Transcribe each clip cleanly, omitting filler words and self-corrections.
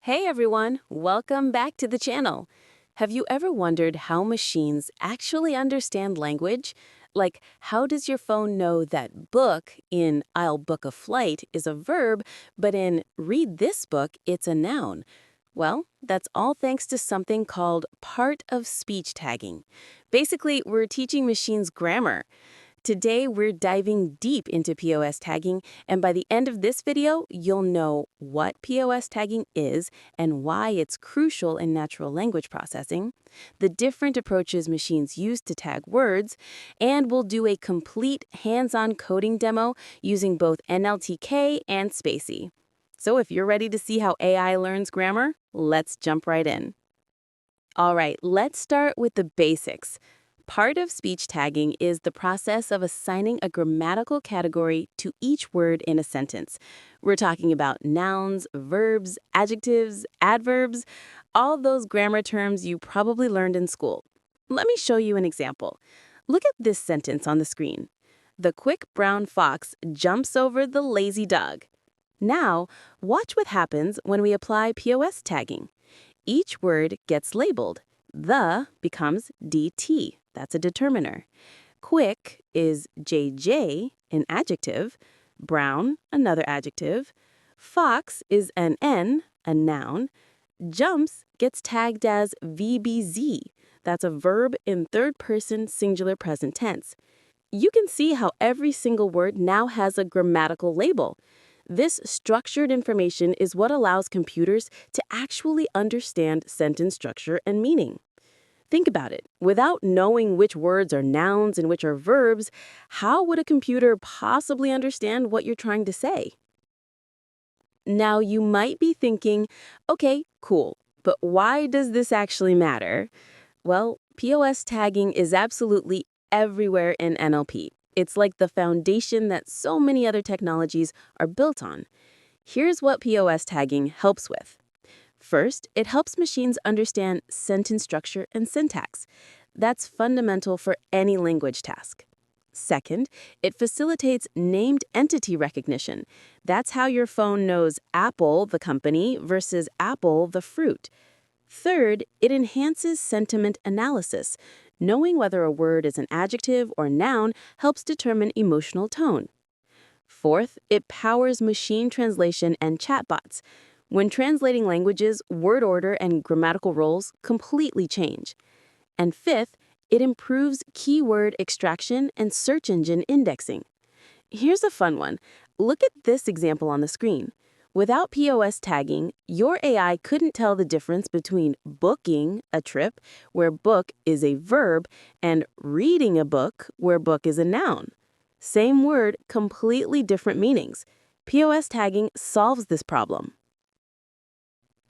Hey everyone, welcome back to the channel. Have you ever wondered how machines actually understand language? Like, how does your phone know that book in I'll book a flight is a verb, but in read this book, it's a noun? Well, that's all thanks to something called part of speech tagging. Basically, we're teaching machines grammar. Today, we're diving deep into POS tagging, and by the end of this video, you'll know what POS tagging is and why it's crucial in natural language processing, the different approaches machines use to tag words, and we'll do a complete hands-on coding demo using both NLTK and spaCy. So if you're ready to see how AI learns grammar, let's jump right in. All right, let's start with the basics. Part of speech tagging is the process of assigning a grammatical category to each word in a sentence. We're talking about nouns, verbs, adjectives, adverbs, all those grammar terms you probably learned in school. Let me show you an example. Look at this sentence on the screen. The quick brown fox jumps over the lazy dog. Now, watch what happens when we apply POS tagging. Each word gets labeled. The becomes DT. That's a determiner. Quick is JJ, an adjective. Brown, another adjective. Fox is an N, a noun. Jumps gets tagged as VBZ. That's a verb in third-person singular present tense. You can see how every single word now has a grammatical label. This structured information is what allows computers to actually understand sentence structure and meaning. Think about it. Without knowing which words are nouns and which are verbs, how would a computer possibly understand what you're trying to say? Now, you might be thinking, okay, cool, but why does this actually matter? Well, POS tagging is absolutely everywhere in NLP. It's like the foundation that so many other technologies are built on. Here's what POS tagging helps with. First, it helps machines understand sentence structure and syntax. That's fundamental for any language task. Second, it facilitates named entity recognition. That's how your phone knows Apple, the company, versus apple, the fruit. Third, it enhances sentiment analysis. Knowing whether a word is an adjective or noun helps determine emotional tone. Fourth, it powers machine translation and chatbots. When translating languages, word order and grammatical roles completely change. And fifth, it improves keyword extraction and search engine indexing. Here's a fun one. Look at this example on the screen. Without POS tagging, your AI couldn't tell the difference between booking a trip, where book is a verb, and reading a book, where book is a noun. Same word, completely different meanings. POS tagging solves this problem.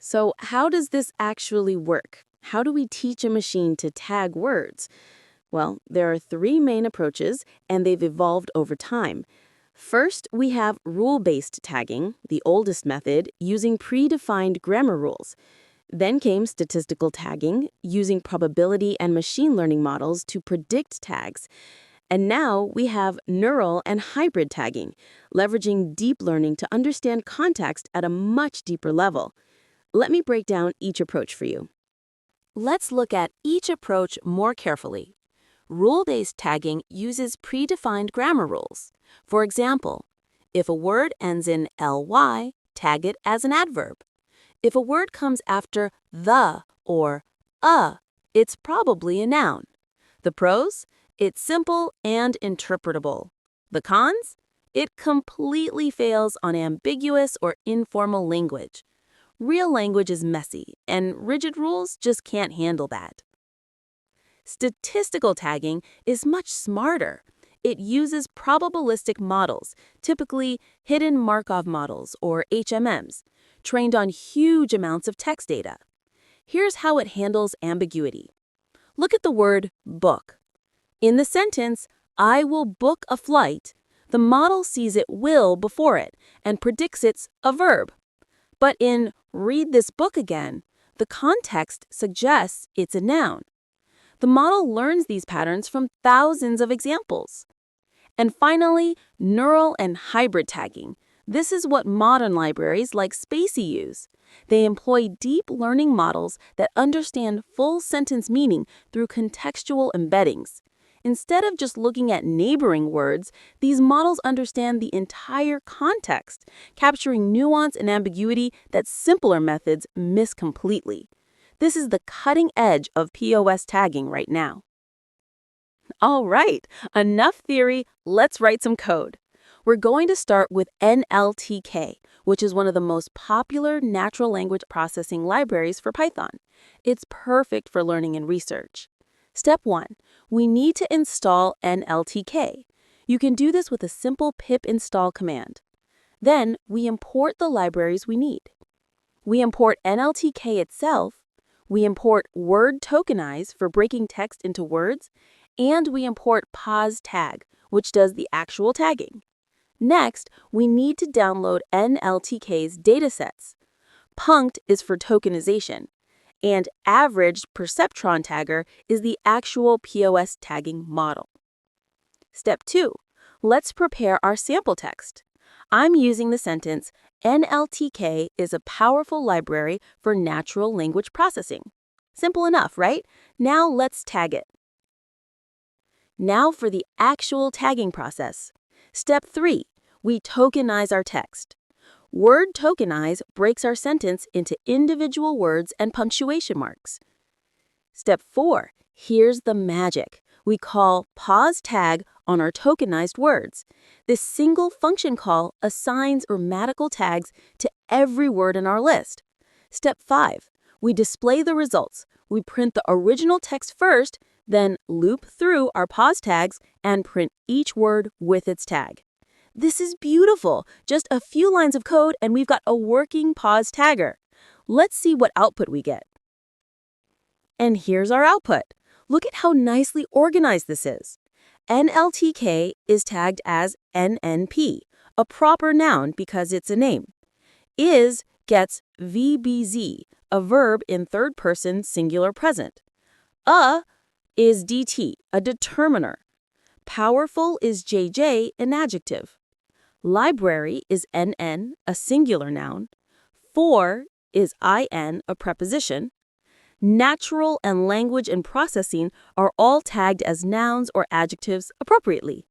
So how does this actually work? How do we teach a machine to tag words? Well, there are three main approaches, and they've evolved over time. First, we have rule-based tagging, the oldest method, using predefined grammar rules. Then came statistical tagging, using probability and machine learning models to predict tags. And now we have neural and hybrid tagging, leveraging deep learning to understand context at a much deeper level. Let me break down each approach for you. Let's look at each approach more carefully. Rule-based tagging uses predefined grammar rules. For example, if a word ends in ly, tag it as an adverb. If a word comes after the or it's probably a noun. The pros? It's simple and interpretable. The cons? It completely fails on ambiguous or informal language. Real language is messy, and rigid rules just can't handle that. Statistical tagging is much smarter. It uses probabilistic models, typically hidden Markov models or HMMs, trained on huge amounts of text data. Here's how it handles ambiguity. Look at the word book. In the sentence, I will book a flight, the model sees it will before it and predicts it's a verb. But in read this book again, the context suggests it's a noun. The model learns these patterns from thousands of examples. And finally, neural and hybrid tagging. This is what modern libraries like spaCy use. They employ deep learning models that understand full sentence meaning through contextual embeddings. Instead of just looking at neighboring words, these models understand the entire context, capturing nuance and ambiguity that simpler methods miss completely. This is the cutting edge of POS tagging right now. All right, enough theory, let's write some code. We're going to start with NLTK, which is one of the most popular natural language processing libraries for Python. It's perfect for learning and research. Step 1. We need to install NLTK. You can do this with a simple pip install command. Then, we import the libraries we need. We import NLTK itself, we import word tokenize for breaking text into words, and we import POS tag, which does the actual tagging. Next, we need to download NLTK's datasets. Punct is for tokenization, and averaged perceptron tagger is the actual POS tagging model. Step 2. Let's prepare our sample text. I'm using the sentence, NLTK is a powerful library for natural language processing. Simple enough, right? Now let's tag it. Now for the actual tagging process. Step 3. We tokenize our text. Word tokenize breaks our sentence into individual words and punctuation marks. Step 4. Here's the magic. We call POS tag on our tokenized words. This single function call assigns grammatical tags to every word in our list. Step 5. We display the results. We print the original text first, then loop through our POS tags and print each word with its tag. This is beautiful. Just a few lines of code and we've got a working POS tagger. Let's see what output we get. And here's our output. Look at how nicely organized this is. NLTK is tagged as NNP, a proper noun because it's a name. Is gets VBZ, a verb in third person singular present. Is DT, a determiner. Powerful is JJ, an adjective. Library is NN, a singular noun. For is IN, a preposition. Natural and language and processing are all tagged as nouns or adjectives appropriately.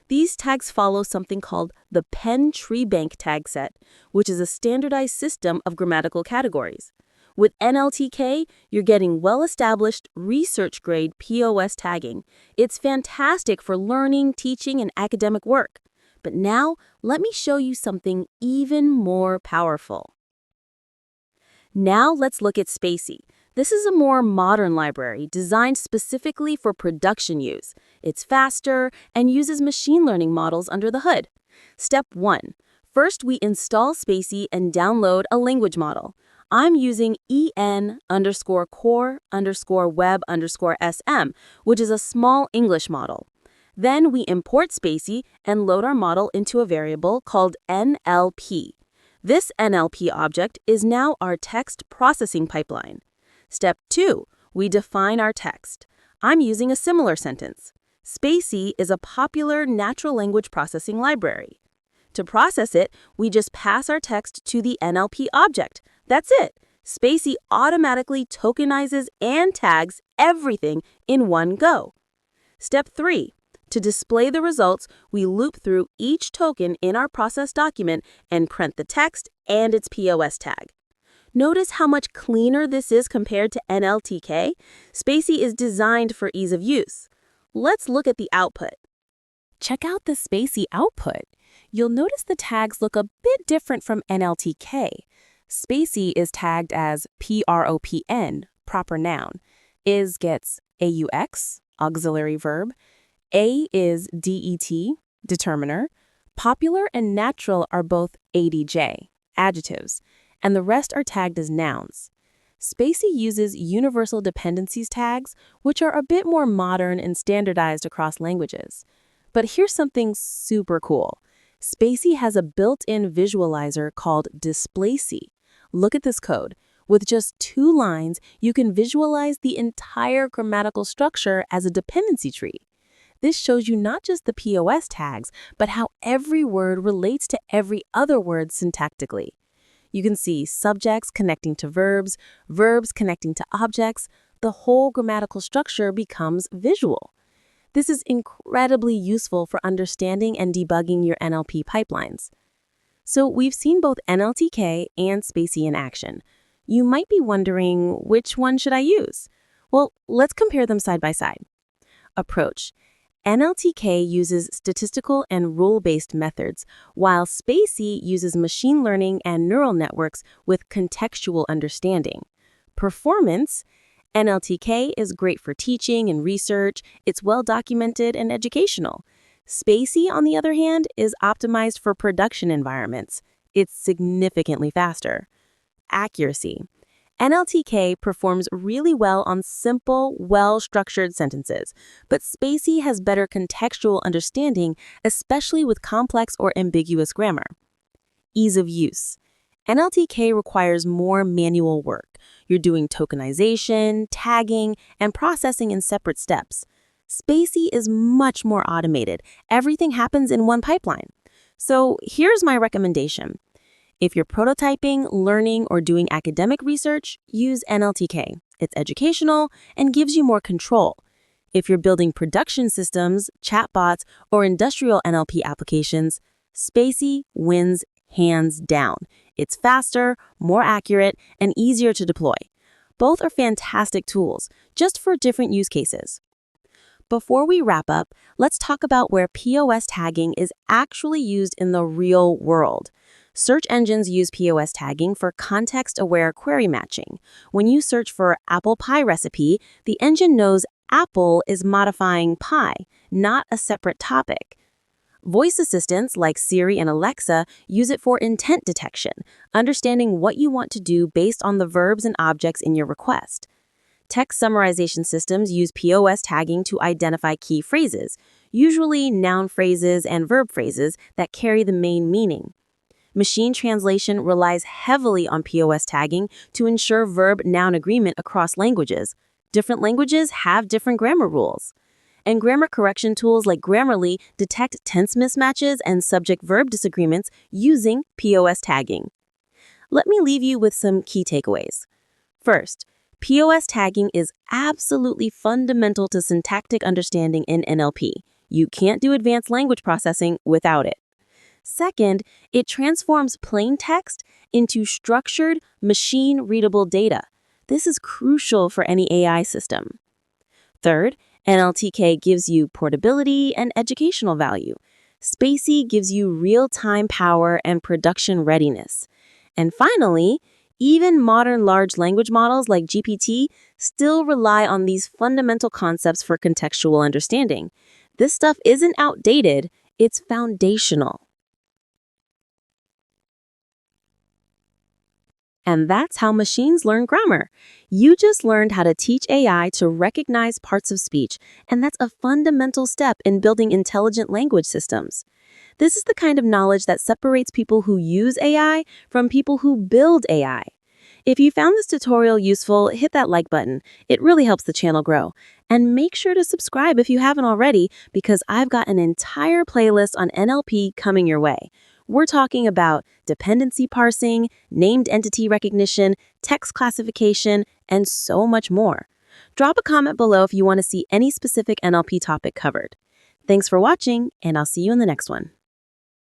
These tags follow something called the Penn Tree Bank tag set, which is a standardized system of grammatical categories. With NLTK, you're getting well-established research-grade POS tagging. It's fantastic for learning, teaching, and academic work. But now, let me show you something even more powerful. Now let's look at spaCy. This is a more modern library designed specifically for production use. It's faster and uses machine learning models under the hood. Step 1. First, we install spaCy and download a language model. I'm using en_core_web_sm, which is a small English model. Then we import spaCy and load our model into a variable called NLP. This NLP object is now our text processing pipeline. Step 2. We define our text. I'm using a similar sentence. spaCy is a popular natural language processing library. To process it, we just pass our text to the NLP object. That's it. spaCy automatically tokenizes and tags everything in one go. Step 3. To display the results, we loop through each token in our process document and print the text and its POS tag. Notice how much cleaner this is compared to NLTK? spaCy is designed for ease of use. Let's look at the output. Check out the spaCy output. You'll notice the tags look a bit different from NLTK. spaCy is tagged as PROPN, proper noun. Is gets AUX, auxiliary verb. A is DET, determiner. Popular and natural are both ADJ, adjectives, and the rest are tagged as nouns. spaCy uses universal dependencies tags, which are a bit more modern and standardized across languages. But here's something super cool. spaCy has a built-in visualizer called displacy. Look at this code. With just 2 lines, you can visualize the entire grammatical structure as a dependency tree. This shows you not just the POS tags, but how every word relates to every other word syntactically. You can see subjects connecting to verbs, verbs connecting to objects. The whole grammatical structure becomes visual. This is incredibly useful for understanding and debugging your NLP pipelines. So we've seen both NLTK and spaCy in action. You might be wondering, which one should I use? Well, let's compare them side by side. Approach. NLTK uses statistical and rule-based methods, while spaCy uses machine learning and neural networks with contextual understanding. Performance. NLTK is great for teaching and research. It's well documented and educational. spaCy, on the other hand, is optimized for production environments. It's significantly faster. Accuracy. NLTK performs really well on simple, well-structured sentences, but spaCy has better contextual understanding, especially with complex or ambiguous grammar. Ease of use. NLTK requires more manual work. You're doing tokenization, tagging, and processing in separate steps. spaCy is much more automated. Everything happens in one pipeline. So here's my recommendation. If you're prototyping, learning, or doing academic research, use NLTK. It's educational and gives you more control. If you're building production systems, chatbots, or industrial NLP applications, spaCy wins hands down. It's faster, more accurate, and easier to deploy. Both are fantastic tools, just for different use cases. Before we wrap up, let's talk about where POS tagging is actually used in the real world. Search engines use POS tagging for context-aware query matching. When you search for apple pie recipe, the engine knows apple is modifying pie, not a separate topic. Voice assistants like Siri and Alexa use it for intent detection, understanding what you want to do based on the verbs and objects in your request. Text summarization systems use POS tagging to identify key phrases, usually noun phrases and verb phrases that carry the main meaning. Machine translation relies heavily on POS tagging to ensure verb-noun agreement across languages. Different languages have different grammar rules. And grammar correction tools like Grammarly detect tense mismatches and subject-verb disagreements using POS tagging. Let me leave you with some key takeaways. First, POS tagging is absolutely fundamental to syntactic understanding in NLP. You can't do advanced language processing without it. Second, it transforms plain text into structured, machine-readable data. This is crucial for any AI system. Third, NLTK gives you portability and educational value. spaCy gives you real-time power and production readiness. And finally, even modern large language models like GPT still rely on these fundamental concepts for contextual understanding. This stuff isn't outdated, it's foundational. And that's how machines learn grammar. You just learned how to teach AI to recognize parts of speech, and that's a fundamental step in building intelligent language systems. This is the kind of knowledge that separates people who use AI from people who build AI. If you found this tutorial useful, hit that like button. It really helps the channel grow. And make sure to subscribe if you haven't already, because I've got an entire playlist on NLP coming your way. We're talking about dependency parsing, named entity recognition, text classification, and so much more. Drop a comment below if you want to see any specific NLP topic covered. Thanks for watching, and I'll see you in the next one.